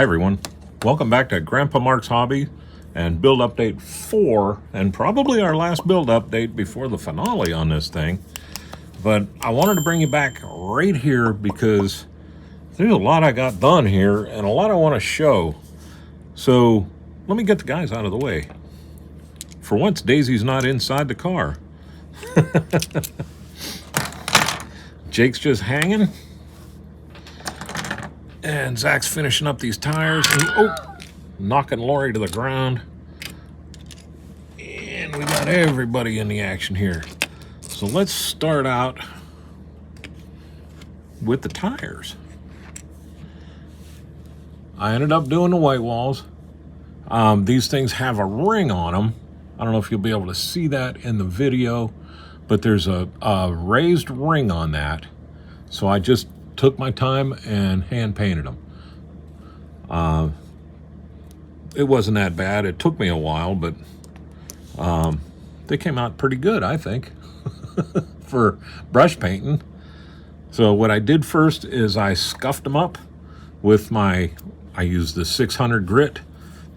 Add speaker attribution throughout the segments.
Speaker 1: Hi everyone, welcome back to Grandpa Mark's Hobby and build update 4, and probably our last build update before the finale on this thing. But I wanted to bring you back right here because there's a lot I got done here and a lot I want to show. So let me get the guys out of the way. For once, Daisy's not inside the car. Jake's just hanging. And Zach's finishing up these tires. And, knocking Lori to the ground. And we got everybody in the action here. So let's start out with the tires. I ended up doing the white walls. These things have a ring on them. I don't know if you'll be able to see that in the video, but there's a raised ring on that. So I just took my time and hand painted them. It wasn't that bad. It took me a while, but they came out pretty good, I think, for brush painting. So what I did first is I scuffed them up with I used the 600 grit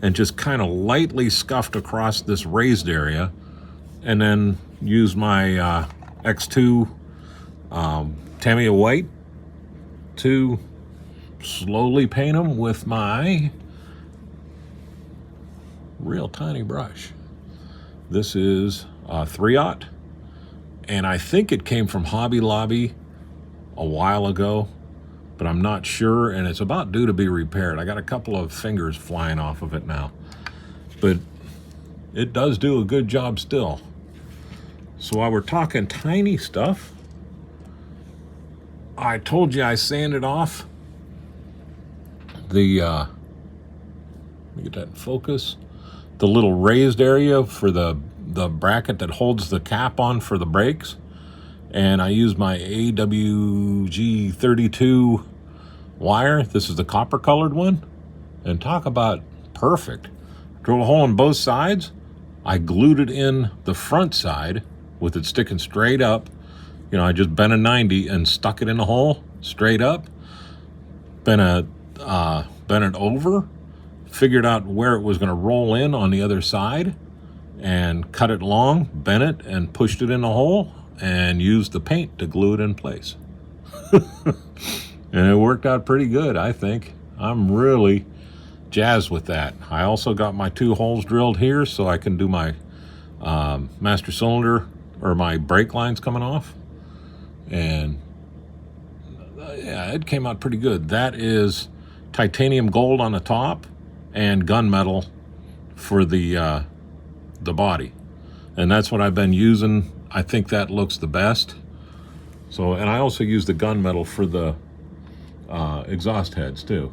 Speaker 1: and just kind of lightly scuffed across this raised area, and then used my X2 Tamiya white to slowly paint them with my real tiny brush. This is a 3/0, and I think it came from Hobby Lobby a while ago, but I'm not sure, and it's about due to be repaired. I got a couple of fingers flying off of it now, but it does do a good job still. So while we're talking tiny stuff, I told you I sanded off the, let me get that in focus, the little raised area for the bracket that holds the cap on for the brakes. And I used my AWG 32 wire. This is the copper colored one. And talk about perfect. Drilled a hole on both sides. I glued it in the front side with it sticking straight up. You know, I just bent a 90 and stuck it in the hole straight up. Bent it over, figured out where it was going to roll in on the other side, and cut it long, bent it, and pushed it in the hole, and used the paint to glue it in place. And it worked out pretty good, I think. I'm really jazzed with that. I also got my 2 holes drilled here so I can do my master cylinder, or my brake lines coming off. And yeah, it came out pretty good. That is titanium gold on the top and gunmetal for the body. And that's what I've been using. I think that looks the best. So, and I also use the gunmetal for the exhaust heads too.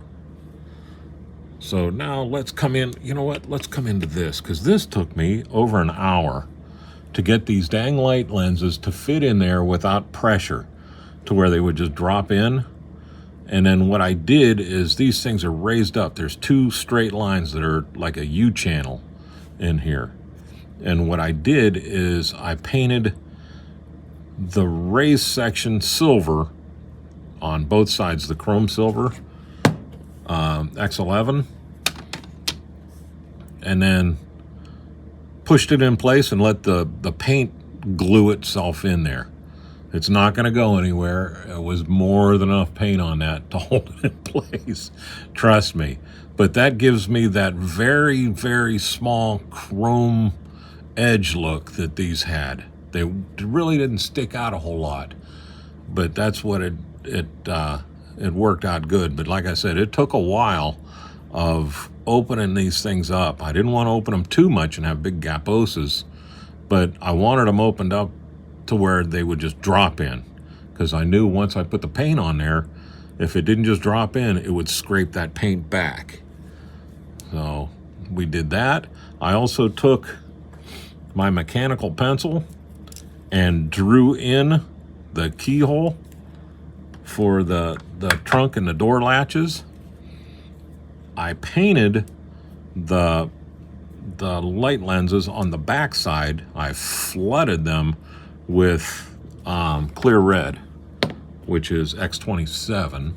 Speaker 1: So now let's come in, you know what, let's come into this, because this took me over an hour to get these dang light lenses to fit in there without pressure, to where they would just drop in. And then what I did is, these things are raised up. There's 2 straight lines that are like a U channel in here. And what I did is I painted the raised section silver on both sides, the chrome silver, X11, and then pushed it in place and let the paint glue itself in there. It's not going to go anywhere. It was more than enough paint on that to hold it in place. Trust me. But that gives me that very, very small chrome edge look that these had. They really didn't stick out a whole lot, but that's what it worked out good. But like I said, it took a while of opening these things up. I didn't want to open them too much and have big gaposes, but I wanted them opened up to where they would just drop in, because I knew once I put the paint on there, if it didn't just drop in, it would scrape that paint back. So we did that. I also took my mechanical pencil and drew in the keyhole for the trunk and the door latches. I painted the light lenses on the back side. I flooded them with clear red, which is X27.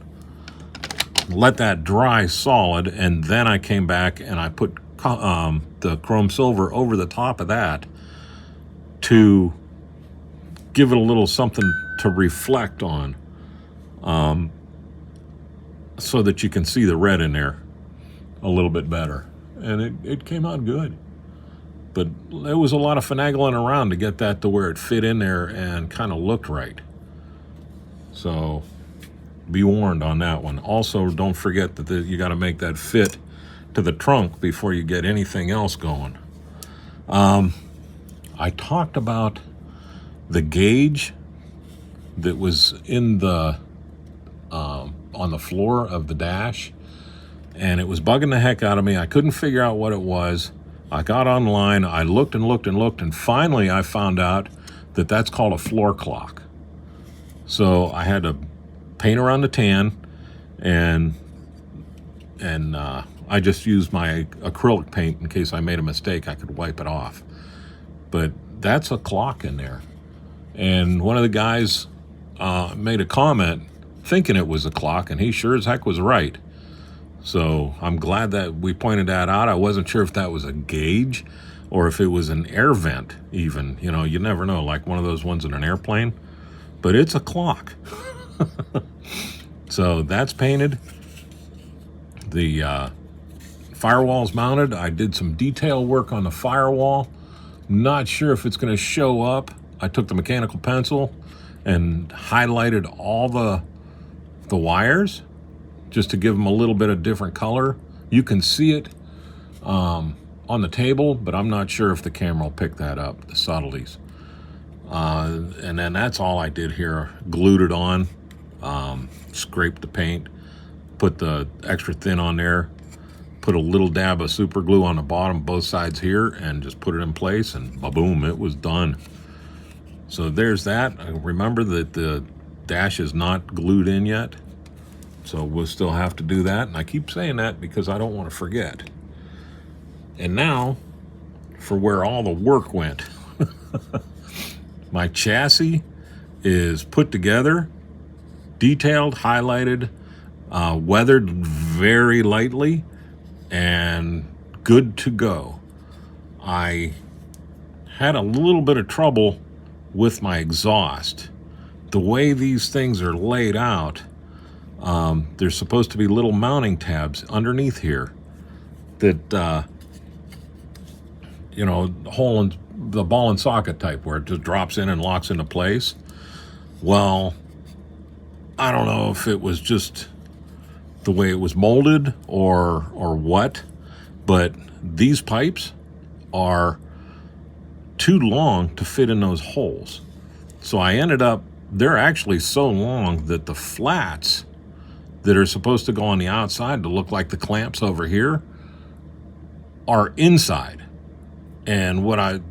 Speaker 1: let that dry solid, and then I came back and I put the chrome silver over the top of that to give it a little something to reflect on, so that you can see the red in there a little bit better. And it came out good. But there was a lot of finagling around to get that to where it fit in there and kind of looked right. So be warned on that one. Also, don't forget that you got to make that fit to the trunk before you get anything else going. I talked about the gauge that was in the on the floor of the dash, and it was bugging the heck out of me. I couldn't figure out what it was. I got online, I looked and looked and looked, and finally I found out that that's called a floor clock. So I had to paint around the tan, and I just used my acrylic paint in case I made a mistake. I could wipe it off. But that's a clock in there. And one of the guys made a comment thinking it was a clock, and he sure as heck was right. So I'm glad that we pointed that out. I wasn't sure if that was a gauge or if it was an air vent even. You know, you never know, like one of those ones in an airplane. But it's a clock. So that's painted. The firewall's mounted. I did some detail work on the firewall. Not sure if it's going to show up. I took the mechanical pencil and highlighted all the wires just to give them a little bit of different color. You can see it on the table, but I'm not sure if the camera will pick that up, the subtleties. And then that's all I did here. Glued it on, scraped the paint, put the extra thin on there, put a little dab of super glue on the bottom, both sides here, and just put it in place, and ba-boom, it was done. So there's that. Remember that the dash is not glued in yet, so we'll still have to do that. And I keep saying that because I don't want to forget. And now for where all the work went. My chassis is put together, detailed, highlighted, weathered very lightly, and good to go. I had a little bit of trouble with my exhaust. The way these things are laid out, there's supposed to be little mounting tabs underneath here that, you know, hole in the ball and socket type where it just drops in and locks into place. Well, I don't know if it was just the way it was molded or what, but these pipes are too long to fit in those holes. So I ended up, they're actually so long that the flats that are supposed to go on the outside to look like the clamps over here are inside. And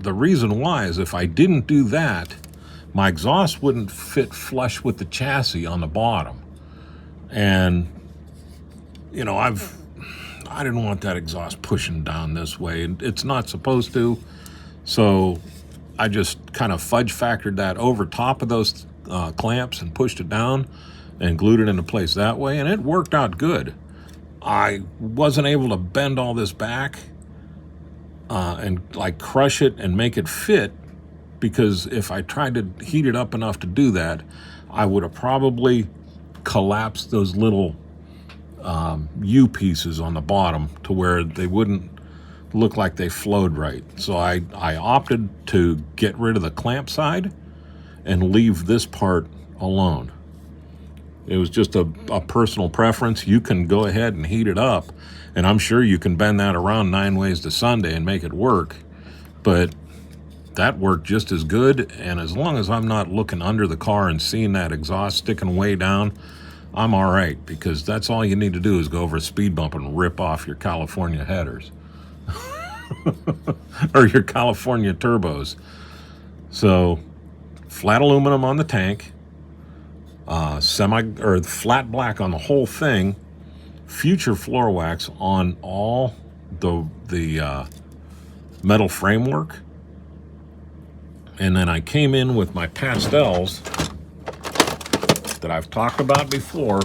Speaker 1: the reason why is if I didn't do that, my exhaust wouldn't fit flush with the chassis on the bottom. And, you know, I didn't want that exhaust pushing down this way. It's not supposed to. So I just kind of fudge factored that over top of those clamps and pushed it down and glued it into place that way. And it worked out good. I wasn't able to bend all this back and like crush it and make it fit, because if I tried to heat it up enough to do that, I would have probably collapsed those little U pieces on the bottom to where they wouldn't look like they flowed right. So I opted to get rid of the clamp side and leave this part alone. It was just a personal preference. You can go ahead and heat it up, and I'm sure you can bend that around 9 ways to Sunday and make it work, but that worked just as good. And as long as I'm not looking under the car and seeing that exhaust sticking way down, I'm all right, because that's all you need to do is go over a speed bump and rip off your California headers or your California turbos. So flat aluminum on the tank, flat black on the whole thing, future floor wax on all the metal framework. And then I came in with my pastels that I've talked about before,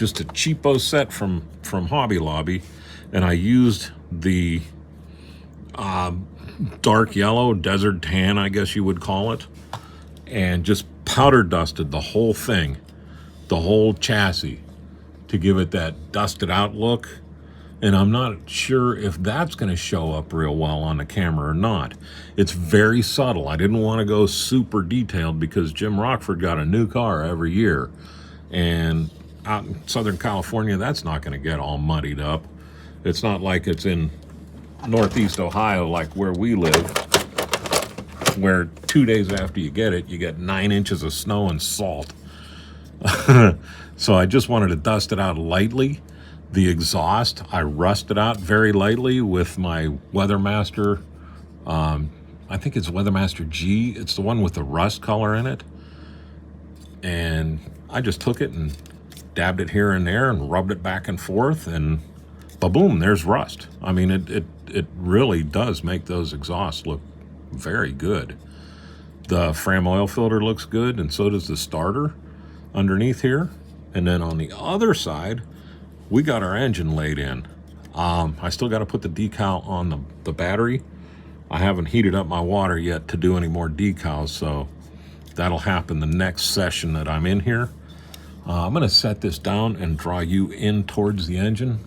Speaker 1: just a cheapo set from Hobby Lobby, and I used the dark yellow, desert tan, I guess you would call it, and just powder dusted the whole thing, the whole chassis, to give it that dusted out look. And I'm not sure if that's going to show up real well on the camera or not. It's very subtle. I didn't want to go super detailed because Jim Rockford got a new car every year. And out in Southern California, that's not going to get all muddied up. It's not like it's in Northeast Ohio like where we live, where 2 days after you get 9 inches of snow and salt. So I just wanted to dust it out lightly. The exhaust, I rusted out very lightly with my Weathermaster. I think it's Weathermaster G. It's the one with the rust color in it. And I just took it and dabbed it here and there and rubbed it back and forth, and ba-boom, there's rust. I mean, it really does make those exhausts look very good. The Fram oil filter looks good, and so does the starter underneath here. And then on the other side, we got our engine laid in. I still got to put the decal on the battery. I haven't heated up my water yet to do any more decals, so that'll happen the next session that I'm in here. I'm going to set this down and draw you in towards the engine,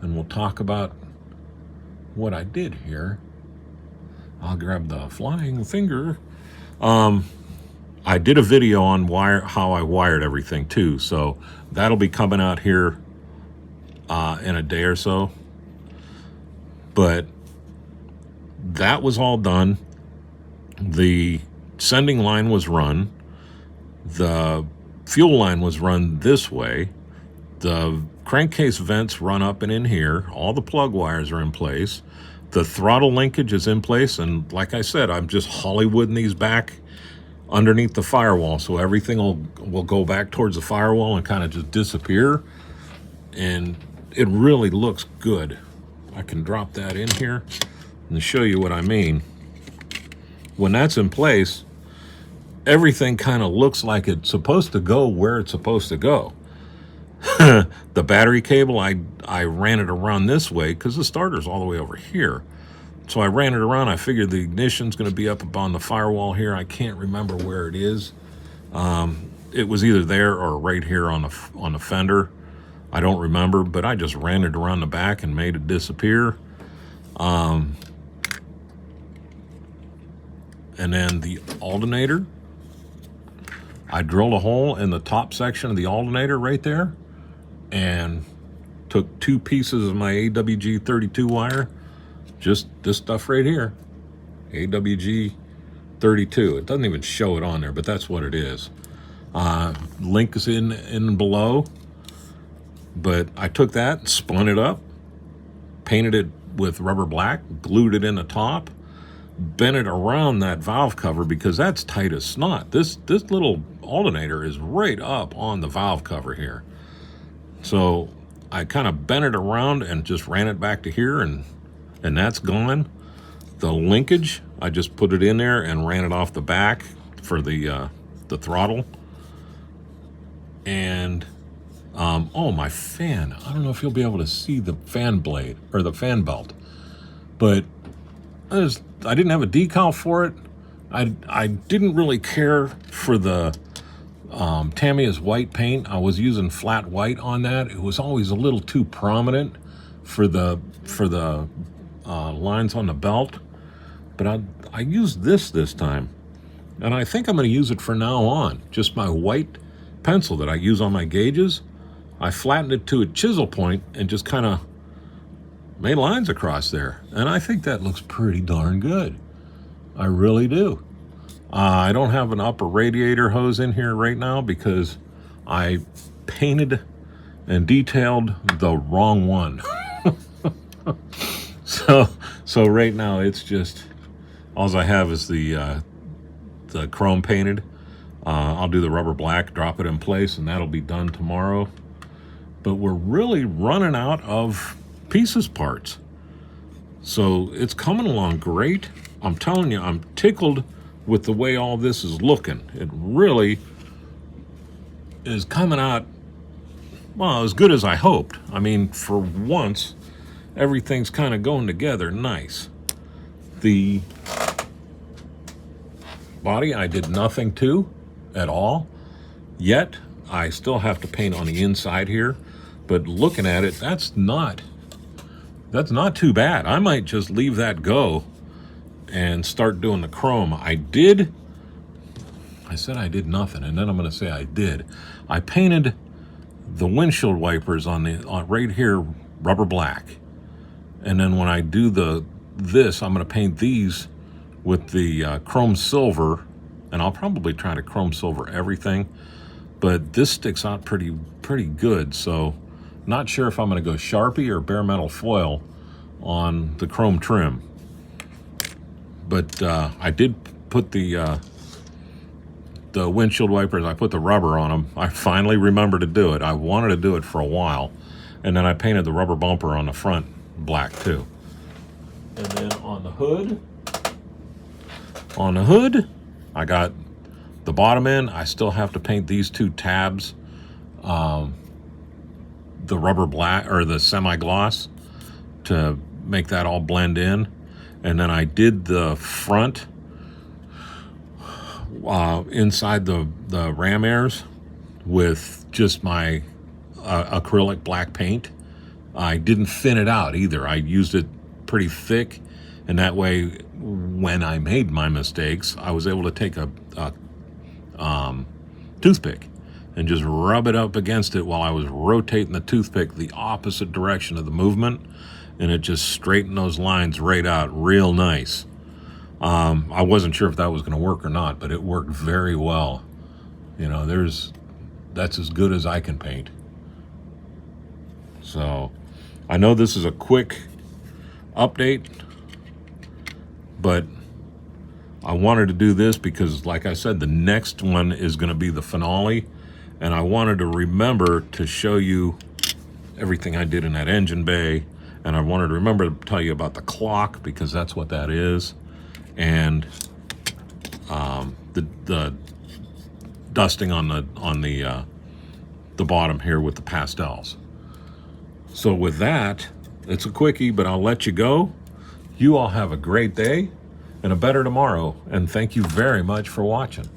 Speaker 1: and we'll talk about what I did here. I'll grab the flying finger. I did a video on how I wired everything too, so that'll be coming out here in a day or so. But that was all done. The sending line was run. The fuel line was run this way. The crankcase vents run up and in here. All the plug wires are in place. The throttle linkage is in place, and like I said, I'm just Hollywooding these back underneath the firewall, so everything will go back towards the firewall and kind of just disappear, and it really looks good. I can drop that in here and show you what I mean. When that's in place, everything kind of looks like it's supposed to go where it's supposed to go. The battery cable, I ran it around this way because the starter's all the way over here. So I ran it around. I figured the ignition's going to be up on the firewall here. I can't remember where it is. It was either there or right here on the fender. I don't remember, but I just ran it around the back and made it disappear. And then the alternator, I drilled a hole in the top section of the alternator right there and took 2 pieces of my AWG 32 wire, just this stuff right here, AWG 32. It doesn't even show it on there, but that's what it is. Link is in below, but I took that, spun it up, painted it with rubber black, glued it in the top, bent it around that valve cover because that's tight as snot. This little alternator is right up on the valve cover here. So I kind of bent it around and just ran it back to here, and that's gone. The linkage, I just put it in there and ran it off the back for the throttle. And oh, my fan. I don't know if you'll be able to see the fan blade or the fan belt, but I didn't have a decal for it. I didn't really care for the Tamiya's white paint. I was using flat white on that. It was always a little too prominent for the lines on the belt, but I used this time, and I think I'm going to use it for now on. Just my white pencil that I use on my gauges. I flattened it to a chisel point and just kind of made lines across there, and I think that looks pretty darn good. I really do. I don't have an upper radiator hose in here right now because I painted and detailed the wrong one. So right now it's just, all I have is the chrome painted. I'll do the rubber black, drop it in place, and that'll be done tomorrow. But we're really running out of pieces parts. So it's coming along great. I'm telling you, I'm tickled with the way all this is looking. It really is coming out well, as good as I hoped. I mean, for once, everything's kind of going together nice. The body I did nothing to at all, yet I still have to paint on the inside here. But looking at it, that's not too bad. I might just leave that go and start doing the chrome. I said I did nothing, and then I'm going to say I did. I painted the windshield wipers on right here rubber black, and then when I do this, I'm going to paint these with the chrome silver, and I'll probably try to chrome silver everything. But this sticks out pretty good, so not sure if I'm going to go Sharpie or bare metal foil on the chrome trim. But I did put the windshield wipers, I put the rubber on them. I finally remembered to do it. I wanted to do it for a while. And then I painted the rubber bumper on the front black too. And then on the hood, I got the bottom end. I still have to paint these two tabs, the rubber black or the semi-gloss, to make that all blend in. And then I did the front inside the ram airs with just my acrylic black paint. I didn't thin it out either. I used it pretty thick, and that way when I made my mistakes, I was able to take a toothpick and just rub it up against it while I was rotating the toothpick the opposite direction of the movement, and it just straightened those lines right out real nice. I wasn't sure if that was going to work or not, but it worked very well. You know, that's as good as I can paint. So I know this is a quick update, but I wanted to do this because, like I said, the next one is going to be the finale, and I wanted to remember to show you everything I did in that engine bay, and I wanted to remember to tell you about the clock, because that's what that is, and the dusting on the bottom here with the pastels. So with that, it's a quickie, but I'll let you go. You all have a great day and a better tomorrow, and thank you very much for watching.